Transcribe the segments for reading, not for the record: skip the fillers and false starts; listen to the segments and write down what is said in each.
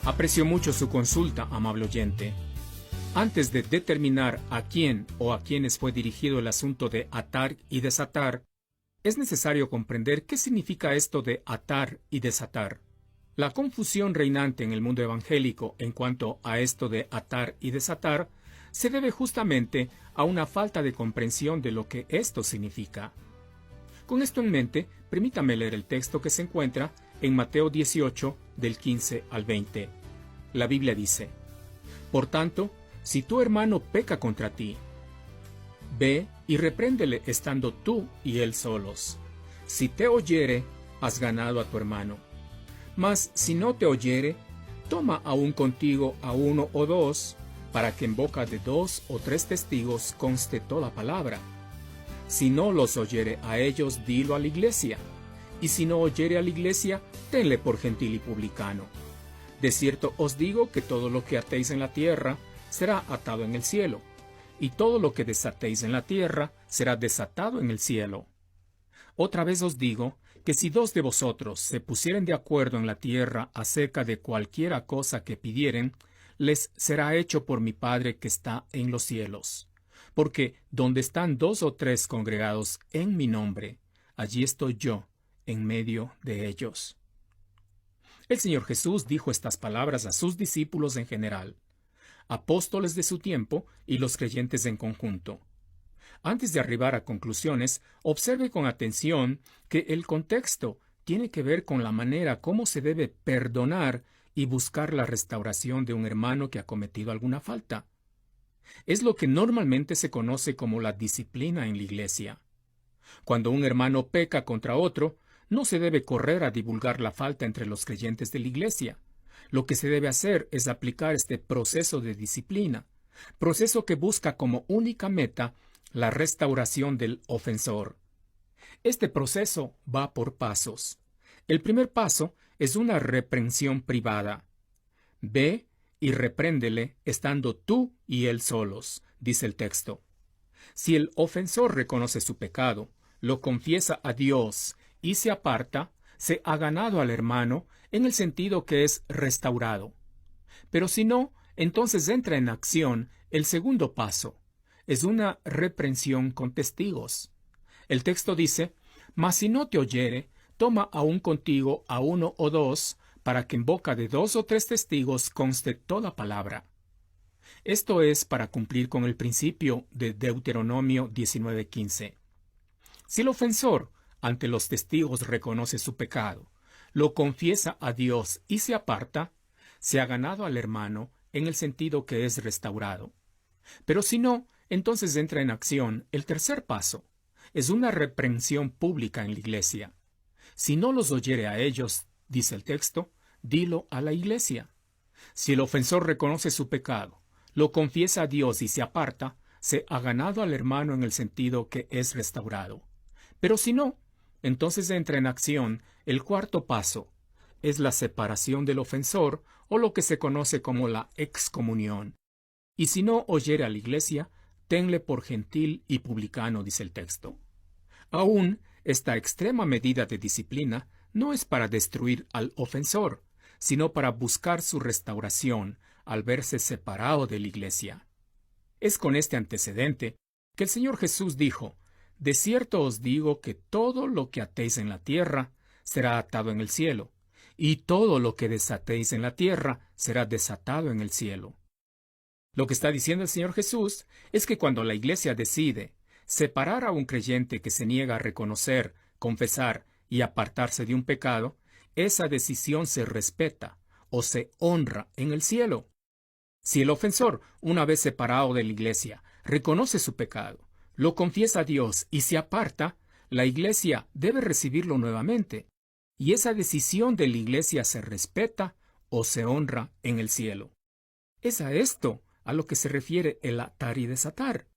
Aprecio mucho su consulta, amable oyente. Antes de determinar a quién o a quiénes fue dirigido el asunto de atar y desatar, es necesario comprender qué significa esto de atar y desatar. La confusión reinante en el mundo evangélico en cuanto a esto de atar y desatar se debe justamente a una falta de comprensión de lo que esto significa. Con esto en mente, permítame leer el texto que se encuentra en Mateo 18, del 15 al 20. La Biblia dice: Por tanto, si tu hermano peca contra ti, ve y repréndele estando tú y él solos. Si te oyere, has ganado a tu hermano. Mas si no te oyere, toma aún contigo a uno o dos, para que en boca de 2 o 3 testigos conste toda palabra. Si no los oyere a ellos, dilo a la iglesia. Y si no oyere a la iglesia, tenle por gentil y publicano. De cierto os digo que todo lo que atéis en la tierra será atado en el cielo, y todo lo que desatéis en la tierra será desatado en el cielo. Otra vez os digo que si 2 de vosotros se pusieren de acuerdo en la tierra acerca de cualquiera cosa que pidieren, les será hecho por mi Padre que está en los cielos. Porque donde están 2 o 3 congregados en mi nombre, allí estoy yo, en medio de ellos. El Señor Jesús dijo estas palabras a sus discípulos en general, apóstoles de su tiempo y los creyentes en conjunto. Antes de arribar a conclusiones, observe con atención que el contexto tiene que ver con la manera como se debe perdonar y buscar la restauración de un hermano que ha cometido alguna falta. Es lo que normalmente se conoce como la disciplina en la iglesia. Cuando un hermano peca contra otro, no se debe correr a divulgar la falta entre los creyentes de la iglesia. Lo que se debe hacer es aplicar este proceso de disciplina, proceso que busca como única meta la restauración del ofensor. Este proceso va por pasos. El primer paso es una reprensión privada. Ve y repréndele estando tú y él solos, dice el texto. Si el ofensor reconoce su pecado, lo confiesa a Dios y se aparta, se ha ganado al hermano en el sentido que es restaurado. Pero si no, entonces entra en acción el segundo paso. Es una reprensión con testigos. El texto dice: Mas si no te oyere, toma aún contigo a 1 o 2, para que en boca de 2 o 3 testigos conste toda palabra. Esto es para cumplir con el principio de Deuteronomio 19:15. Si el ofensor ante los testigos reconoce su pecado, lo confiesa a Dios y se aparta, se ha ganado al hermano en el sentido que es restaurado. Pero si no, entonces entra en acción el tercer paso. Es una reprensión pública en la iglesia. Si no los oyere a ellos, dice el texto, dilo a la iglesia. Si el ofensor reconoce su pecado, lo confiesa a Dios y se aparta, se ha ganado al hermano en el sentido que es restaurado. Pero si no, entonces entra en acción el cuarto paso. Es la separación del ofensor, o lo que se conoce como la excomunión. Y si no oyere a la iglesia, tenle por gentil y publicano, dice el texto. Aún, esta extrema medida de disciplina no es para destruir al ofensor, sino para buscar su restauración al verse separado de la iglesia. Es con este antecedente que el Señor Jesús dijo: De cierto os digo que todo lo que atéis en la tierra será atado en el cielo, y todo lo que desatéis en la tierra será desatado en el cielo. Lo que está diciendo el Señor Jesús es que cuando la iglesia decide separar a un creyente que se niega a reconocer, confesar y apartarse de un pecado, esa decisión se respeta o se honra en el cielo. Si el ofensor, una vez separado de la iglesia, reconoce su pecado, lo confiesa a Dios y se aparta, la iglesia debe recibirlo nuevamente, y esa decisión de la iglesia se respeta o se honra en el cielo. Es a esto a lo que se refiere el atar y desatar.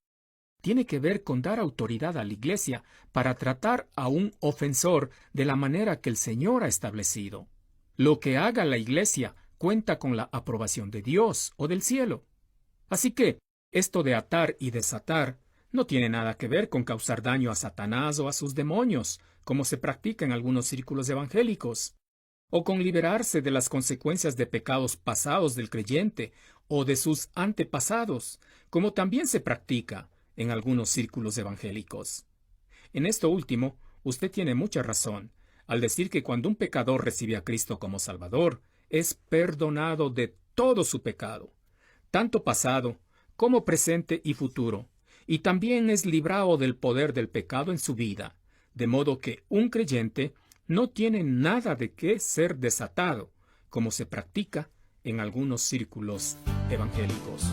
Tiene que ver con dar autoridad a la iglesia para tratar a un ofensor de la manera que el Señor ha establecido. Lo que haga la iglesia cuenta con la aprobación de Dios o del cielo. Así que, esto de atar y desatar no tiene nada que ver con causar daño a Satanás o a sus demonios, como se practica en algunos círculos evangélicos. o con liberarse de las consecuencias de pecados pasados del creyente o de sus antepasados, como también se practica en algunos círculos evangélicos. En esto último, usted tiene mucha razón al decir que cuando un pecador recibe a Cristo como Salvador, es perdonado de todo su pecado, tanto pasado como presente y futuro, y también es librado del poder del pecado en su vida, de modo que un creyente no tiene nada de qué ser desatado, como se practica en algunos círculos evangélicos.